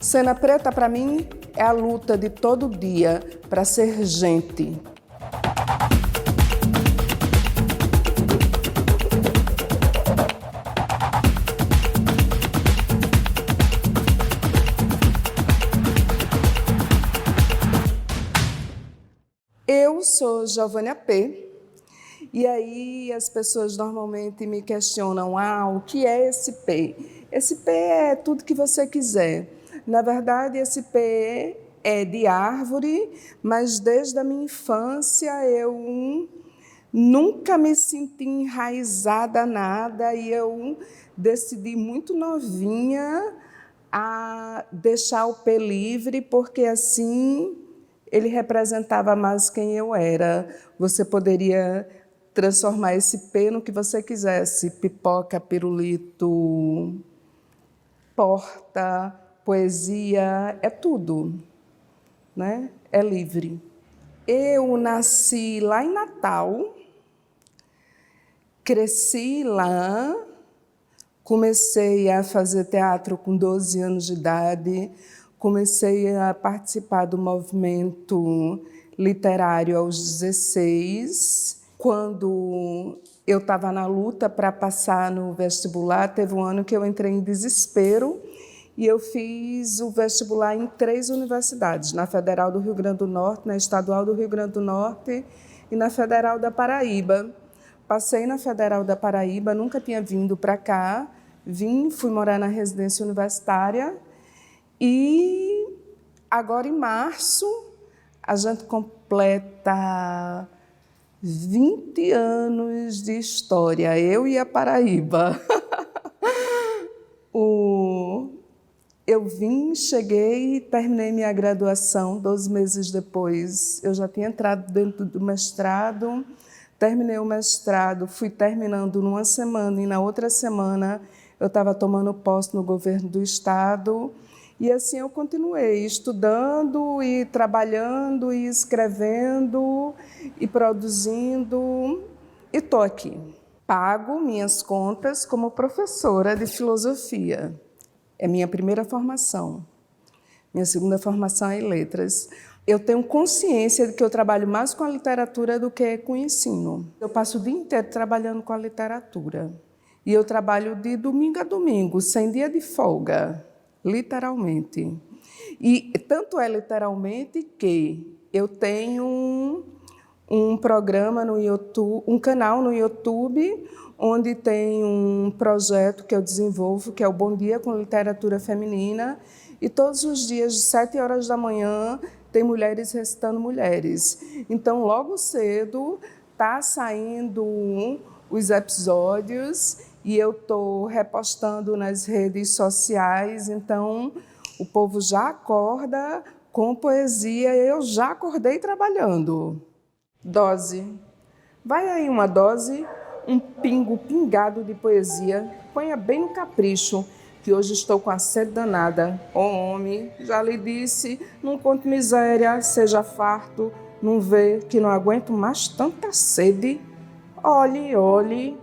Cena Preta, para mim, é a luta de todo dia para ser gente. Eu sou Giovânia P. E aí as pessoas normalmente me questionam, o que é esse P? Esse P é tudo que você quiser. Na verdade, esse P é de árvore, mas desde a minha infância eu nunca me senti enraizada a nada e eu decidi muito novinha a deixar o P livre, porque assim ele representava mais quem eu era. Você poderia transformar esse P no que você quisesse, pipoca, pirulito, porta, poesia, é tudo, né? É livre. Eu nasci lá em Natal, cresci lá, comecei a fazer teatro com 12 anos de idade, comecei a participar do movimento literário aos 16. Quando eu estava na luta para passar no vestibular, teve um ano que eu entrei em desespero e eu fiz o vestibular em 3 universidades, na Federal do Rio Grande do Norte, na Estadual do Rio Grande do Norte e na Federal da Paraíba. Passei na Federal da Paraíba, nunca tinha vindo para cá, fui morar na residência universitária e agora em março a gente completa 20 anos de história, eu e a Paraíba. Eu cheguei e terminei minha graduação 12 meses depois. Eu já tinha entrado dentro do mestrado, terminei o mestrado, fui terminando numa semana e na outra semana eu estava tomando posse no governo do estado. E assim eu continuei estudando e trabalhando e escrevendo e produzindo e estou aqui. Pago minhas contas como professora de filosofia. É minha primeira formação. Minha segunda formação é em letras. Eu tenho consciência de que eu trabalho mais com a literatura do que com o ensino. Eu passo o dia inteiro trabalhando com a literatura. E eu trabalho de domingo a domingo, sem dia de folga. Literalmente. E tanto é literalmente que eu tenho um programa no YouTube, um canal no YouTube, onde tem um projeto que eu desenvolvo, que é o Bom Dia com Literatura Feminina, e todos os dias, de 7 horas da manhã, tem mulheres recitando mulheres. Então, logo cedo, está saindo os episódios, e eu estou repostando nas redes sociais, então o povo já acorda com poesia, eu já acordei trabalhando. Dose. Vai aí uma dose, um pingado de poesia, ponha bem no capricho, que hoje estou com a sede danada. Ô homem, já lhe disse, não conte miséria, seja farto, não vê que não aguento mais tanta sede. Olhe,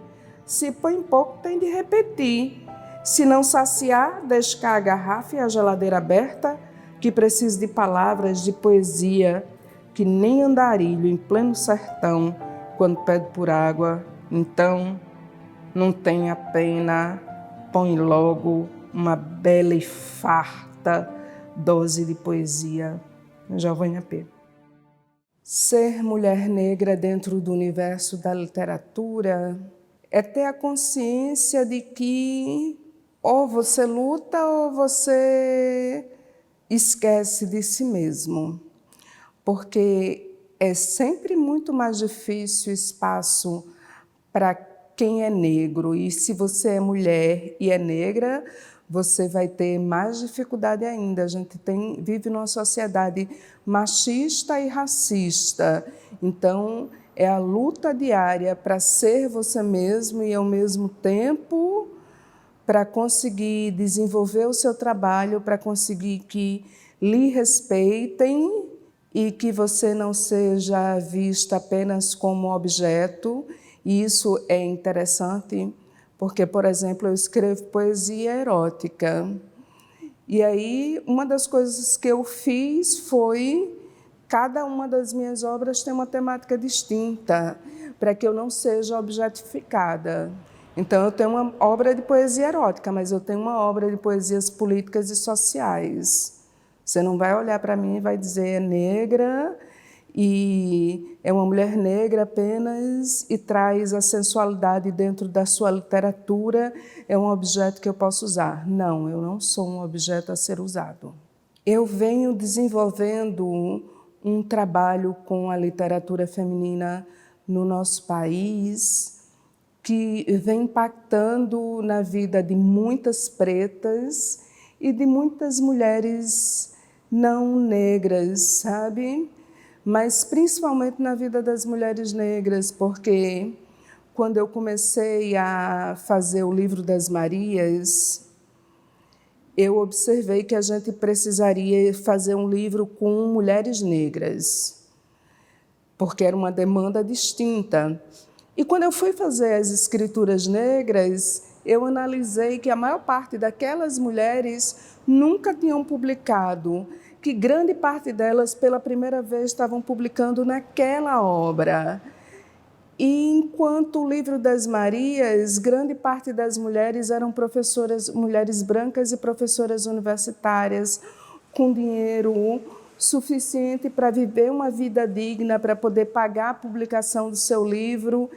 se põe pouco tem de repetir. Se não saciar, deixe cá a garrafa e a geladeira aberta, que preciso de palavras de poesia, que nem andarilho em pleno sertão, quando pede por água. Então, não tenha pena, põe logo uma bela e farta dose de poesia. Giovânia P. Ser mulher negra dentro do universo da literatura é ter a consciência de que ou você luta ou você esquece de si mesmo. Porque é sempre muito mais difícil espaço para quem é negro. E se você é mulher e é negra, você vai ter mais dificuldade ainda. A gente vive numa sociedade machista e racista. Então, é a luta diária para ser você mesmo e, ao mesmo tempo, para conseguir desenvolver o seu trabalho, para conseguir que lhe respeitem e que você não seja vista apenas como objeto. E isso é interessante porque, por exemplo, eu escrevo poesia erótica E aí, uma das coisas que eu fiz foi, cada uma das minhas obras tem uma temática distinta, para que eu não seja objetificada. Então, eu tenho uma obra de poesia erótica, mas eu tenho uma obra de poesias políticas e sociais. Você não vai olhar para mim e vai dizer é negra, e é uma mulher negra apenas e traz a sensualidade dentro da sua literatura, é um objeto que eu posso usar. Não, eu não sou um objeto a ser usado. Eu venho desenvolvendo um trabalho com a literatura feminina no nosso país, que vem impactando na vida de muitas pretas e de muitas mulheres não negras, sabe? Mas principalmente na vida das mulheres negras, porque quando eu comecei a fazer o Livro das Marias, eu observei que a gente precisaria fazer um livro com mulheres negras, porque era uma demanda distinta. E quando eu fui fazer as escrituras negras, eu analisei que a maior parte daquelas mulheres nunca tinham publicado, que grande parte delas, pela primeira vez, estavam publicando naquela obra. E enquanto o Livro das Marias, grande parte das mulheres eram professoras, mulheres brancas e professoras universitárias, com dinheiro suficiente para viver uma vida digna, para poder pagar a publicação do seu livro,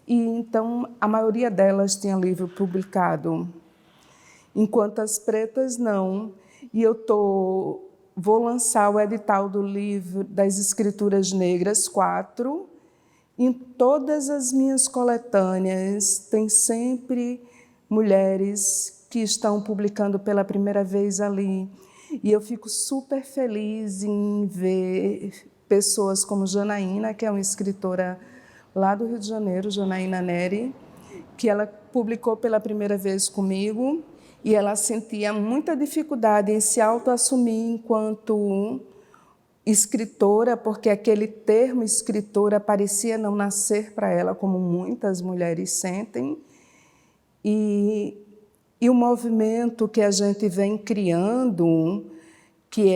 e então a maioria delas tinha livro publicado, enquanto as pretas não. E eu vou lançar o edital do livro das Escrituras Negras 4. Em todas as minhas coletâneas tem sempre mulheres que estão publicando pela primeira vez ali. E eu fico super feliz em ver pessoas como Janaína, que é uma escritora lá do Rio de Janeiro, Janaína Neri, que ela publicou pela primeira vez comigo e ela sentia muita dificuldade em se autoassumir enquanto escritora, porque aquele termo escritora parecia não nascer para ela, como muitas mulheres sentem. E o movimento que a gente vem criando, que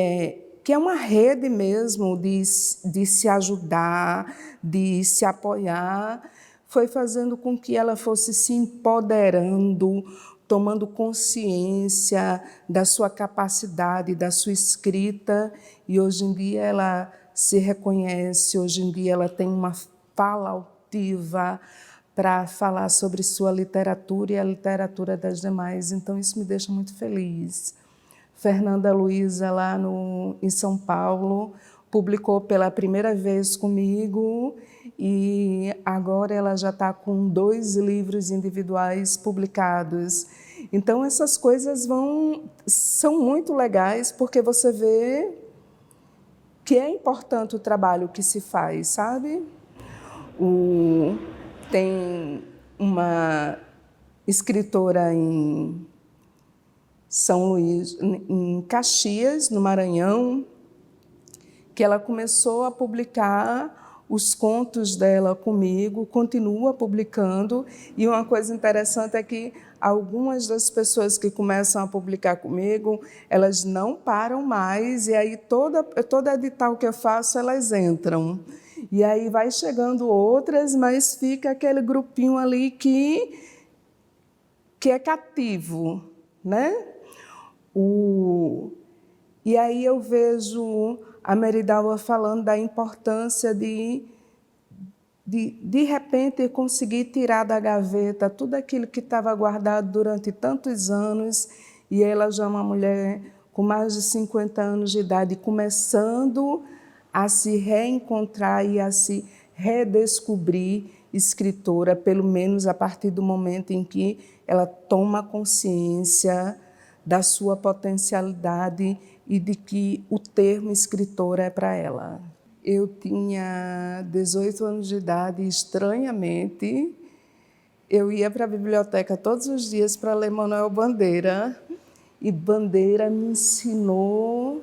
é uma rede mesmo de se ajudar, de se apoiar, foi fazendo com que ela fosse se empoderando, tomando consciência da sua capacidade, da sua escrita, e hoje em dia ela se reconhece, hoje em dia ela tem uma fala altiva para falar sobre sua literatura e a literatura das demais, então isso me deixa muito feliz. Fernanda Luiza, lá em São Paulo, publicou pela primeira vez comigo e agora ela já está com 2 livros individuais publicados. Então, essas coisas são muito legais, porque você vê que é importante o trabalho que se faz, sabe? Tem uma escritora em São Luís, em Caxias, no Maranhão, que ela começou a publicar os contos dela comigo, continua publicando, e uma coisa interessante é que algumas das pessoas que começam a publicar comigo, elas não param mais, e aí todo edital que eu faço, elas entram. E aí vai chegando outras, mas fica aquele grupinho ali que é cativo, né? E aí eu vejo a Meridawa falando da importância de repente, conseguir tirar da gaveta tudo aquilo que estava guardado durante tantos anos, e ela já é uma mulher com mais de 50 anos de idade, começando a se reencontrar e a se redescobrir escritora, pelo menos a partir do momento em que ela toma consciência da sua potencialidade e de que o termo escritora é para ela. Eu tinha 18 anos de idade e, estranhamente, eu ia para a biblioteca todos os dias para ler Manuel Bandeira, e Bandeira me ensinou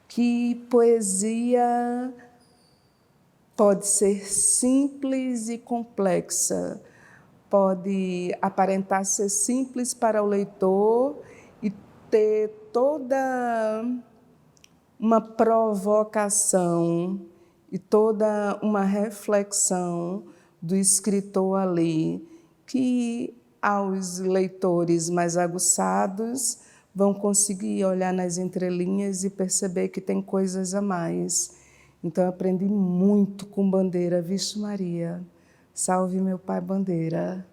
que poesia pode ser simples e complexa, pode aparentar ser simples para o leitor e ter toda uma provocação e toda uma reflexão do escritor ali, que aos leitores mais aguçados vão conseguir olhar nas entrelinhas e perceber que tem coisas a mais. Então, eu aprendi muito com Bandeira. Vixe Maria, salve meu pai Bandeira.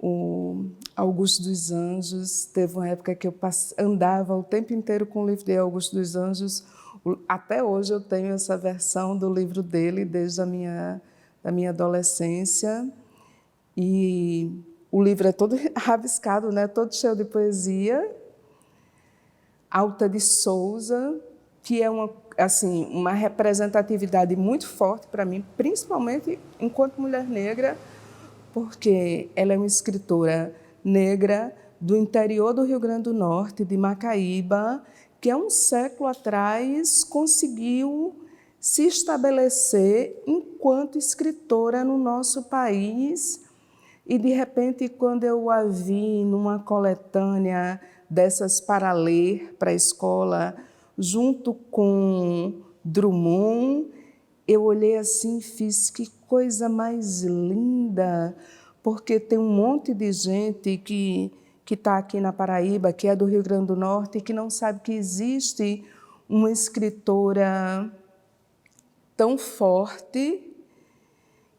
O Augusto dos Anjos, teve uma época que eu andava o tempo inteiro com o livro de Augusto dos Anjos. Até hoje eu tenho essa versão do livro dele, desde a minha adolescência. E o livro é todo rabiscado, né? Todo cheio de poesia. Alta de Souza, que é uma representatividade muito forte para mim, principalmente enquanto mulher negra, porque ela é uma escritora negra do interior do Rio Grande do Norte, de Macaíba, que há um século atrás conseguiu se estabelecer enquanto escritora no nosso país. E, de repente, quando eu a vi numa coletânea dessas para ler para a escola, junto com Drummond, eu olhei assim e fiz, que coisa mais linda, porque tem um monte de gente que está aqui na Paraíba, que é do Rio Grande do Norte, e que não sabe que existe uma escritora tão forte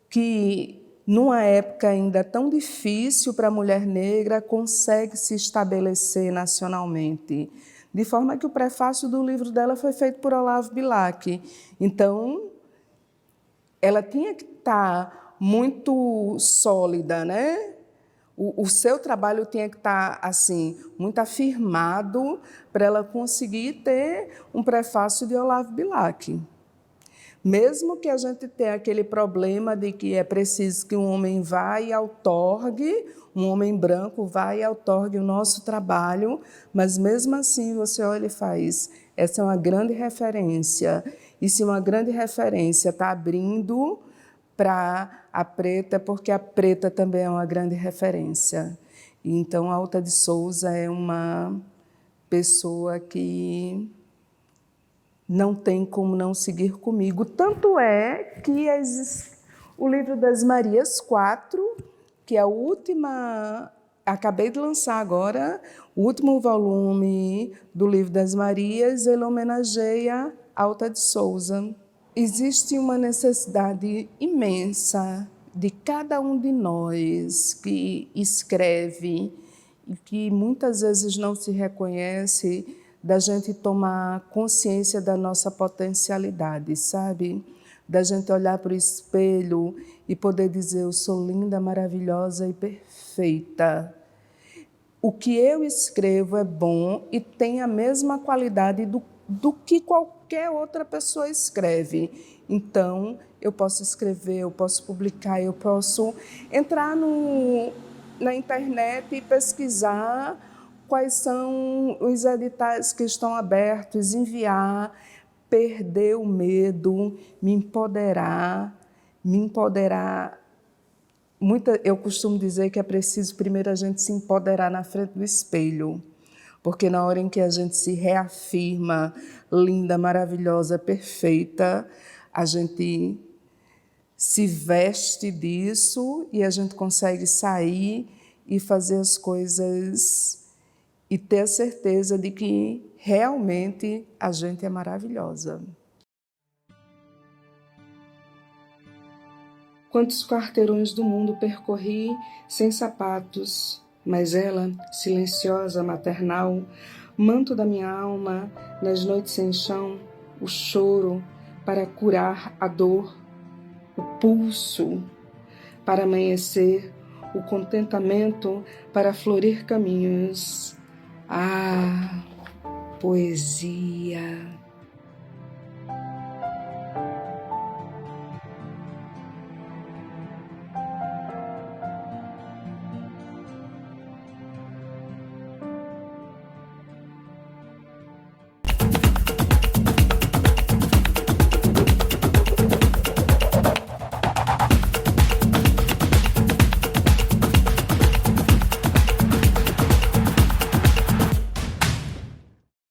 que, numa época ainda tão difícil para a mulher negra, consegue se estabelecer nacionalmente. De forma que o prefácio do livro dela foi feito por Olavo Bilac. Então, ela tinha que estar muito sólida, né? O seu trabalho tinha que estar assim, muito afirmado para ela conseguir ter um prefácio de Olavo Bilac. Mesmo que a gente tenha aquele problema de que é preciso que um homem vá e outorgue, um homem branco vá e outorgue o nosso trabalho, mas mesmo assim você olha e faz, essa é uma grande referência. E se uma grande referência está abrindo para a preta, porque a preta também é uma grande referência. Então, a Alta de Souza é uma pessoa que não tem como não seguir comigo. Tanto é que o livro das Marias 4, que é a última, acabei de lançar agora, o último volume do livro das Marias, ele homenageia Alta de Souza. Existe uma necessidade imensa de cada um de nós que escreve e que muitas vezes não se reconhece, da gente tomar consciência da nossa potencialidade, sabe? Da gente olhar para o espelho e poder dizer, eu sou linda, maravilhosa e perfeita. O que eu escrevo é bom e tem a mesma qualidade do que qualquer outra pessoa escreve. Então, eu posso escrever, eu posso publicar, eu posso entrar na internet e pesquisar quais são os editais que estão abertos, enviar, perder o medo, me empoderar. Eu costumo dizer que é preciso primeiro a gente se empoderar na frente do espelho, porque na hora em que a gente se reafirma linda, maravilhosa, perfeita, a gente se veste disso e a gente consegue sair e fazer as coisas e ter a certeza de que realmente a gente é maravilhosa. Quantos quarteirões do mundo percorri sem sapatos, mas ela, silenciosa, maternal, manto da minha alma, nas noites sem chão, o choro para curar a dor, o pulso para amanhecer, o contentamento para florir caminhos. Ah, poesia!